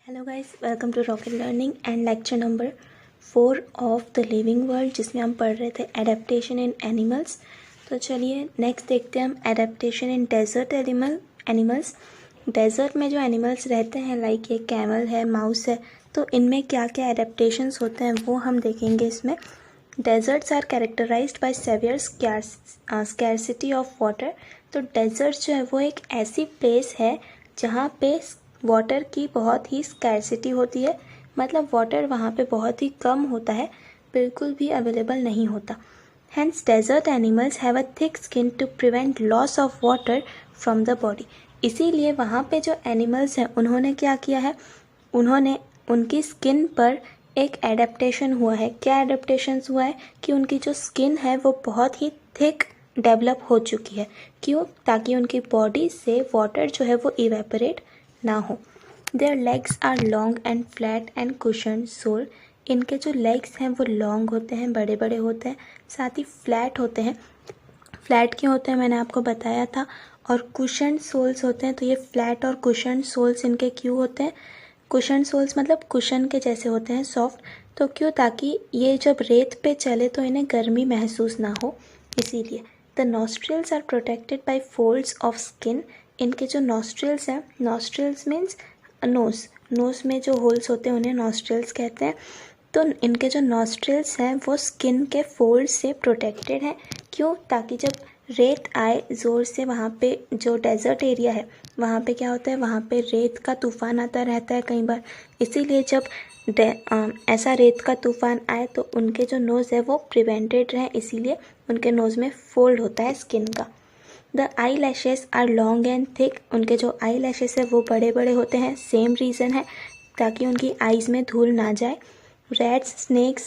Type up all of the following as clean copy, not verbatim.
Hello guys, welcome to rocket learning and lecture number 4 of the living world, जिसमें हम पढ़ रहे थे एडेप्टेशन इन एनिमल्स। तो चलिए नेक्स्ट देखते हैं हम adaptation in desert animals. Desert में जो एनिमल्स रहते हैं लाइक ये कैमल है, माउस है, तो इनमें क्या क्या एडेप्टेशंस होते हैं वो हम देखेंगे इसमें। Deserts are characterized by severe scarcity of water. तो डेजर्ट जो है वो एक ऐसी प्लेस है जहाँ पे वाटर की बहुत ही स्कैरसिटी होती है, मतलब वाटर वहाँ पे बहुत ही कम होता है, बिल्कुल भी अवेलेबल नहीं होता। Hence desert animals have a thick skin to prevent loss of water from the body। इसीलिए वहाँ पे जो एनिमल्स हैं उन्होंने क्या किया है, उन्होंने उनकी स्किन पर एक एडेप्टेशन हुआ है। क्या एडेप्टेशन हुआ है कि उनकी जो स्किन है वो बहुत ही थिक डेवलप हो चुकी है। क्यों? ताकि उनकी बॉडी से वाटर जो है वो इवेपोरेट ना हो। Their legs are long and flat and cushion sole. इनके जो लेग्स हैं वो लॉन्ग होते हैं, बड़े बड़े होते हैं, साथ ही फ्लैट होते हैं। फ्लैट क्यों होते हैं मैंने आपको बताया था। और कुशन सोल्स होते हैं। तो ये फ्लैट और कुशन सोल्स इनके क्यों होते हैं? कुशन सोल्स मतलब कुशन के जैसे होते हैं, सॉफ्ट। तो क्यों? ताकि ये जब रेत पे चले तो इन्हें गर्मी महसूस ना हो, इसीलिए। The nostrils are protected by folds of skin. इनके जो नॉस्ट्रिल्स हैं, नॉस्ट्रिल्स मीन्स नोज में जो होल्स होते हैं उन्हें नॉस्ट्रिल्स कहते हैं। तो इनके जो नॉस्ट्रिल्स हैं वो स्किन के फोल्ड से प्रोटेक्टेड हैं। क्यों? ताकि जब रेत आए ज़ोर से, वहाँ पे जो डेजर्ट एरिया है वहाँ पे क्या होता है, वहाँ पे रेत का तूफान आता रहता है कई बार। इसीलिए जब ऐसा रेत का तूफान आए तो उनके जो नोज़ है वो प्रिवेंटेड रहे, इसीलिए उनके नोज़ में फोल्ड होता है स्किन का। The eyelashes are long and thick. उनके जो आई लैशेस है वो बड़े बड़े होते हैं, सेम रीज़न है ताकि उनकी आइज़ में धूल ना जाए। Rats, snakes,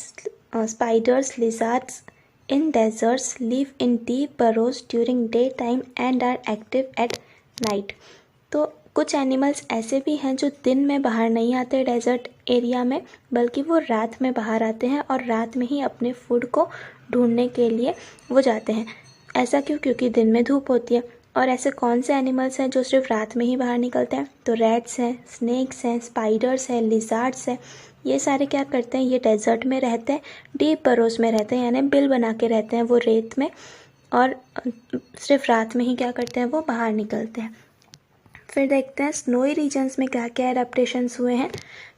spiders, lizards in deserts live in deep burrows during day time and are active at night. तो कुछ एनिमल्स ऐसे भी हैं जो दिन में बाहर नहीं आते डेजर्ट एरिया में, बल्कि वो रात में बाहर आते हैं और रात में ही अपने फूड को ढूंढने के लिए वो जाते हैं। ऐसा क्यों? क्योंकि दिन में धूप होती है। और ऐसे कौन से एनिमल्स हैं जो सिर्फ रात में ही बाहर निकलते हैं? तो रैट्स हैं, स्नेक्स हैं, स्पाइडर्स हैं, लिजार्ड्स हैं। ये सारे क्या करते हैं, ये डेजर्ट में रहते हैं, डीप बरोस में रहते हैं, यानी बिल बना के रहते हैं वो रेत में, और सिर्फ रात में ही क्या करते हैं, वो बाहर निकलते हैं। फिर देखते हैं स्नोई रीजन्स में क्या क्या एडेप्टेशंस हुए हैं।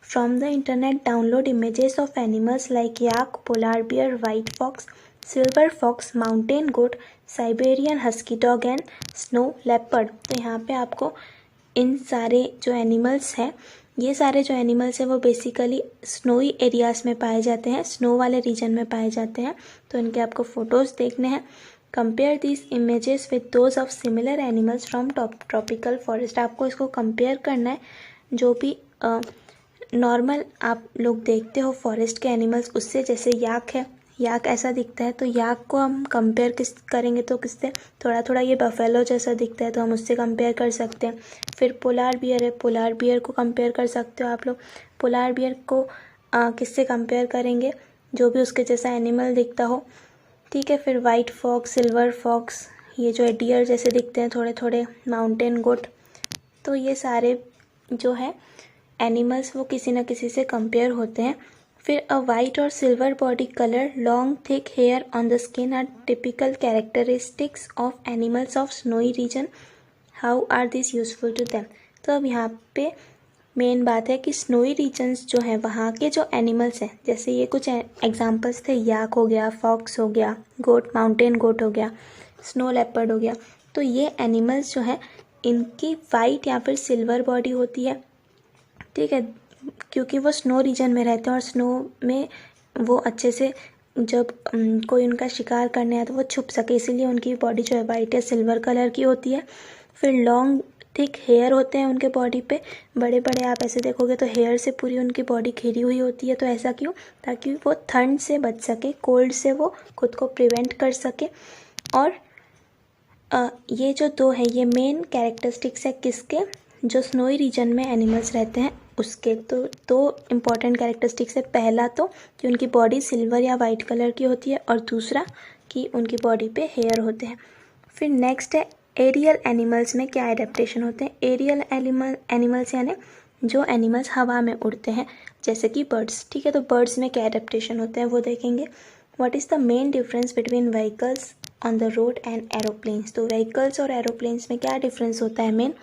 From the internet download images of animals like yak, polar bear, white fox, silver fox, mountain goat, Siberian husky dog and snow leopard. तो यहाँ पे आपको इन सारे जो एनिमल्स हैं, ये सारे जो एनिमल्स हैं वो बेसिकली स्नोई एरियाज़ में पाए जाते हैं, स्नो वाले रीजन में पाए जाते हैं। तो इनके आपको फ़ोटोज़ देखने हैं। Compare this images with those of similar animals from tropical forest. आपको इसको कंपेयर करना है जो भी नॉर्मल आप लोग देखते हो फॉरेस्ट के एनिमल्स उससे। जैसे याक है, याक ऐसा दिखता है, तो याक को हम कंपेयर करेंगे तो किससे? थोड़ा थोड़ा ये बफेलो जैसा दिखता है तो हम उससे कंपेयर कर सकते हैं। फिर पोलार बियर है, पोलार बियर को कंपेयर कर सकते हो आप लोग। पोलार बियर को किससे कंपेयर करेंगे? जो भी उसके जैसा एनिमल दिखता हो, ठीक है। फिर वाइट फॉक्स, सिल्वर फॉक्स, ये जो है डियर जैसे दिखते हैं थोड़े थोड़े, माउंटेन गोट। तो ये सारे जो है एनिमल्स वो किसी न किसी से कंपेयर होते हैं। फिर अ वाइट और silver body colour, long thick hair on the skin are typical characteristics of animals of snowy region. How are this useful to them? तो अब यहाँ पे मेन बात है कि स्नोई रीजन्स जो हैं वहाँ के जो एनिमल्स हैं, जैसे ये कुछ एग्जांपल्स थे, याक हो गया, फॉक्स हो गया, गोट, माउंटेन गोट हो गया, स्नो लेपर्ड हो गया। तो ये एनिमल्स जो हैं इनकी वाइट या फिर सिल्वर बॉडी होती है, ठीक है, क्योंकि वो स्नो रीजन में रहते हैं और स्नो में वो अच्छे से जब कोई उनका शिकार करने आए तो वो छुप सके, इसीलिए उनकी बॉडी जो है वाइट या सिल्वर कलर की होती है। फिर लॉन्ग थिक हेयर होते हैं उनके बॉडी पे, बड़े बड़े, आप ऐसे देखोगे तो हेयर से पूरी उनकी बॉडी घिरी हुई होती है। तो ऐसा क्यों? ताकि वो ठंड से बच सके, कोल्ड से वो खुद को प्रिवेंट कर सके। और ये जो दो है ये मेन कैरेक्टरिस्टिक्स है किसके? जो स्नोई रीजन में एनिमल्स रहते हैं उसके। तो दो इम्पॉर्टेंट कैरेक्टरिस्टिक्स है। पहला तो कि उनकी बॉडी सिल्वर या वाइट कलर की होती है, और दूसरा कि उनकी बॉडी पे हेयर होते हैं। फिर नेक्स्ट है एरियल एनिमल्स में क्या एडेप्टेशन होते हैं। एरियल एनिमल्स यानी जो एनिमल्स हवा में उड़ते हैं जैसे कि बर्ड्स, ठीक है। तो बर्ड्स में क्या एडेप्टेशन होते हैं वो देखेंगे। What is the main difference between vehicles on the road and aeroplanes. तो व्हीकल्स और एरोप्लेन्स में क्या डिफरेंस होता है मेन।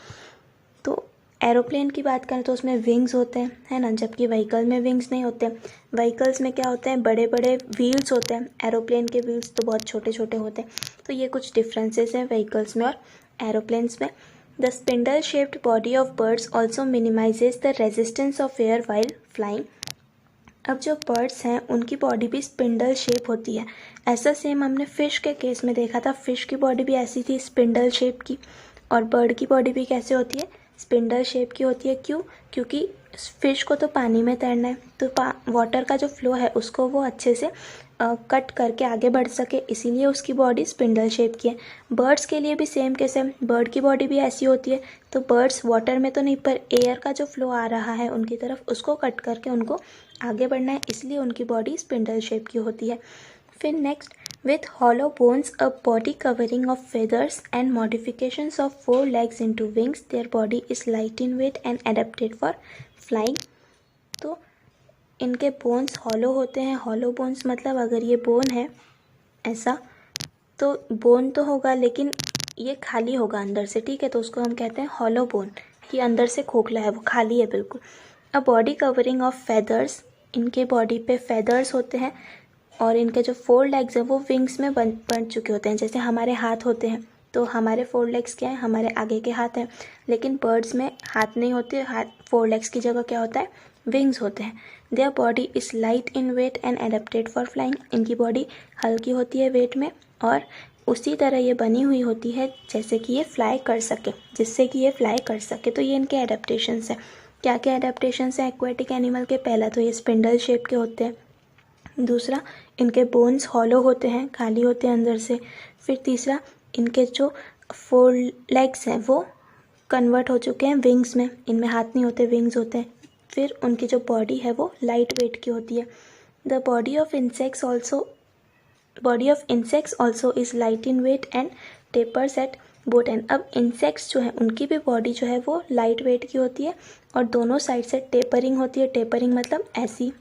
तो एरोप्लेन की बात करें तो उसमें विंग्स होते हैं, है ना, जबकि व्हीकल में विंग्स नहीं होते। व्हीकल्स में क्या होते हैं, बड़े बड़े व्हील्स होते हैं, एरोप्लेन के व्हील्स तो बहुत छोटे छोटे होते हैं। तो ये कुछ डिफरेंसेस हैं व्हीकल्स में और एरोप्लेन्स में। The spindle shaped body of birds also minimises the resistance of air while flying. अब जो बर्ड्स हैं उनकी बॉडी भी स्पिंडल शेप होती है। ऐसा सेम हमने फ़िश के केस में देखा था, फ़िश की बॉडी भी ऐसी थी स्पिंडल शेप की, और बर्ड की बॉडी भी कैसे होती है, स्पिंडल शेप की होती है। क्यों, क्योंकि फ़िश को तो पानी में तैरना है, तो वाटर का जो फ्लो है उसको वो अच्छे से कट करके आगे बढ़ सके, इसीलिए उसकी बॉडी स्पिंडल शेप की है। बर्ड्स के लिए भी सेम के सेम बर्ड की बॉडी भी ऐसी होती है। तो बर्ड्स वाटर में तो नहीं, पर एयर का जो फ्लो आ रहा है उनकी तरफ उसको कट करके उनको आगे बढ़ना है, इसलिए उनकी बॉडी स्पिंडल शेप की होती है। फिर next, with hollow bones, a body covering of feathers and modifications of 4 legs into wings, their body is light in weight and adapted for flying। तो इनके बोन्स हॉलो होते हैं। हॉलो बोन्स मतलब अगर ये बोन है ऐसा, तो बोन तो होगा लेकिन ये खाली होगा अंदर से, ठीक है, तो उसको हम कहते हैं हॉलो बोन। ये अंदर से खोखला है, वो खाली है बिल्कुल। A body covering of feathers, इनके बॉडी पे फेदर्स होते हैं, और इनके जो 4 लेग्स हैं वो विंग्स में बन चुके होते हैं। जैसे हमारे हाथ होते हैं, तो हमारे 4 लेग्स क्या है, हमारे आगे के हाथ हैं, लेकिन बर्ड्स में हाथ नहीं होते, हाथ 4 लेग्स की जगह क्या होता है, विंग्स होते हैं। Their body is light in weight and adapted for flying, इनकी बॉडी हल्की होती है वेट में, और उसी तरह ये बनी हुई होती है जैसे कि ये फ्लाई कर सके, जिससे कि ये फ्लाई कर सके। तो ये इनके एडेप्टेशंस हैं। क्या क्या एडेप्टेशंस हैं एक्वेटिक एनिमल के, पहला तो ये स्पिंडल शेप के होते हैं, दूसरा इनके बोन्स हॉलो होते हैं, खाली होते हैं अंदर से। फिर तीसरा, इनके जो 4 लेग्स हैं वो कन्वर्ट हो चुके हैं विंग्स में, इनमें हाथ नहीं होते, विंग्स होते हैं। फिर उनकी जो बॉडी है वो लाइट वेट की होती है। The body of insects also is light in weight and tapers at both end. अब इंसेक्ट्स जो है उनकी भी बॉडी जो है वो लाइट वेट की होती है और दोनों साइड से टेपरिंग होती है। टेपरिंग मतलब ऐसी,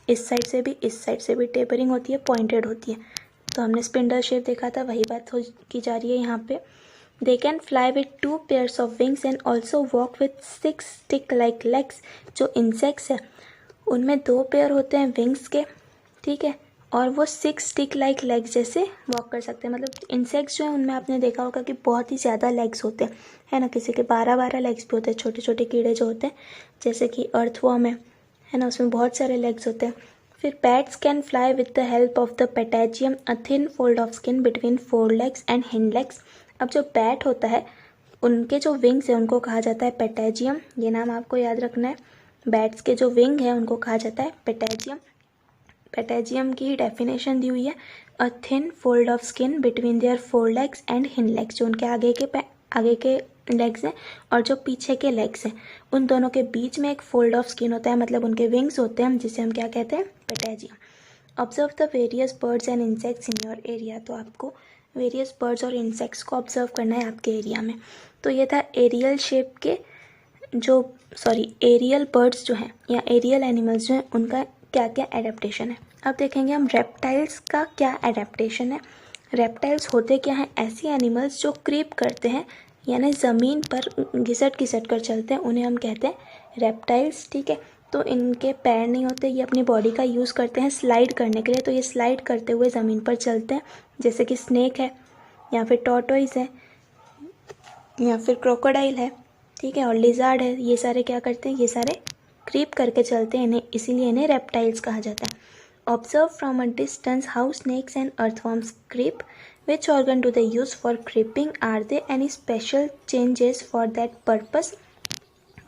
इस साइड से भी इस साइड से भी टेपरिंग होती है, पॉइंटेड होती है। तो हमने स्पिंडल शेप देखा था, वही बात की जा रही है यहाँ पे। They can fly with 2 pairs of wings and also walk with 6 stick like legs. जो इंसेक्ट्स है उनमें 2 पेयर होते हैं विंग्स के, ठीक है, और वो 6 स्टिक लाइक लेग्स जैसे वॉक कर सकते हैं। मतलब इंसेक्ट्स जो है उनमें आपने देखा होगा कि बहुत ही ज़्यादा लेग्स होते हैं, है ना, किसी के 12-12 लेग्स भी होते हैं। छोटे छोटे कीड़े जो होते हैं जैसे कि अर्थवॉर्म है ना, उसमें बहुत सारे लेग्स होते हैं। फिर bats can fly with the help of the patagium, a thin fold of skin between 4 legs and hind legs. अब जो बैट होता है उनके जो विंग्स है उनको कहा जाता है पेटेजियम, ये नाम आपको याद रखना है। बैट्स के जो विंग है उनको कहा जाता है पेटेजियम। पेटेजियम की ही डेफिनेशन दी हुई है, अ thin fold of skin between their 4 legs and hind legs. जो उनके आगे के लेग्स हैं और जो पीछे के लेग्स हैं उन दोनों के बीच में एक फोल्ड ऑफ स्किन होता है, मतलब उनके विंग्स होते हैं, जिसे हम क्या कहते हैं, patagium. Observe the various birds and insects in your area. तो आपको वेरियस बर्ड्स और इंसेक्ट्स को ऑब्जर्व करना है आपके एरिया में। तो ये था एरियल शेप के एरियल बर्ड्स जो हैं या एरियल एनिमल्स जो हैं उनका क्या क्या एडेप्टेशन है। अब देखेंगे हम रेप्टाइल्स का क्या एडेप्टेशन है। रेप्टाइल्स होते क्या हैं, ऐसी एनिमल्स जो क्रीप करते हैं, यानी ज़मीन पर घिसट घिसट कर चलते हैं, उन्हें हम कहते हैं रेप्टाइल्स, ठीक है। तो इनके पैर नहीं होते, ये अपनी बॉडी का यूज़ करते हैं स्लाइड करने के लिए। तो ये स्लाइड करते हुए ज़मीन पर चलते हैं, जैसे कि स्नेक है या फिर टॉर्टोइज है या फिर क्रोकोडाइल है, ठीक है, और लिजार्ड है। ये सारे क्या करते हैं, ये सारे क्रीप करके चलते हैं, इसीलिए इन्हें रेप्टाइल्स कहा जाता है। Observe from a distance how snakes and earthworms creep. Which organ do they use for creeping? Are there any special changes for that purpose?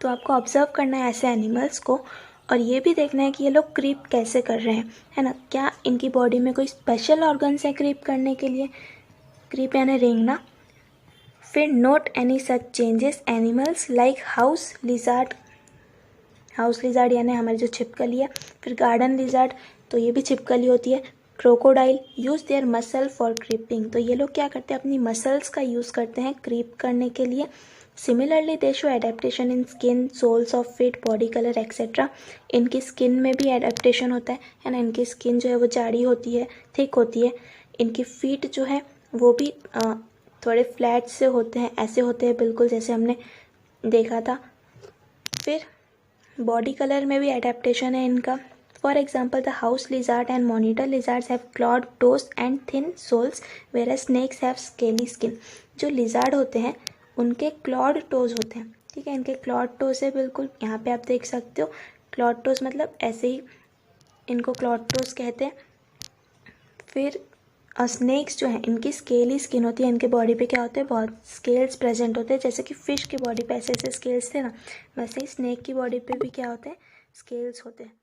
तो आपको ऑब्जर्व करना है ऐसे एनिमल्स को और ये भी देखना है कि ये लोग क्रीप कैसे कर रहे हैं, है ना। क्या इनकी बॉडी में कोई स्पेशल ऑर्गन्स है क्रीप करने के लिए, क्रीप यानी रेंगना। फिर note any such changes animals like house lizard यानी हमारी जो छिपकली है। फिर गार्डन लिजार्ड, तो ये भी छिपकली होती है, crocodile use their muscle for creeping, तो ये लोग क्या करते हैं, अपनी मसल्स का यूज़ करते हैं क्रीप करने के लिए। Similarly they show adaptation in skin, soles of feet, body colour etcetera. इनकी स्किन में भी एडेप्टेशन होता है ना, इनकी स्किन जो है वो जाड़ी होती है, थिक होती है। इनकी फीट जो है वो भी थोड़े फ्लैट से होते हैं, ऐसे होते हैं बिल्कुल जैसे हमने देखा था। फिर बॉडी कलर में भी एडेप्टेशन है इनका। For example the house lizard and monitor lizards have clawed toes and thin soles where snakes have scaly skin. जो लिजार्ड होते हैं उनके क्लॉड टोज होते हैं, ठीक है, इनके क्लॉड टोज है बिल्कुल, यहाँ पे आप देख सकते हो। क्लॉड टोज मतलब ऐसे ही इनको क्लॉड टोज कहते हैं। फिर स्नेक्स जो हैं इनकी स्केली स्किन होती है, इनके बॉडी पे क्या होते हैं, बहुत स्केल्स प्रेजेंट होते हैं, जैसे कि फिश की बॉडी पे ऐसे ऐसे स्केल्स थे ना, वैसे ही स्नेक की बॉडी पे भी क्या होते हैं, स्केल्स होते हैं।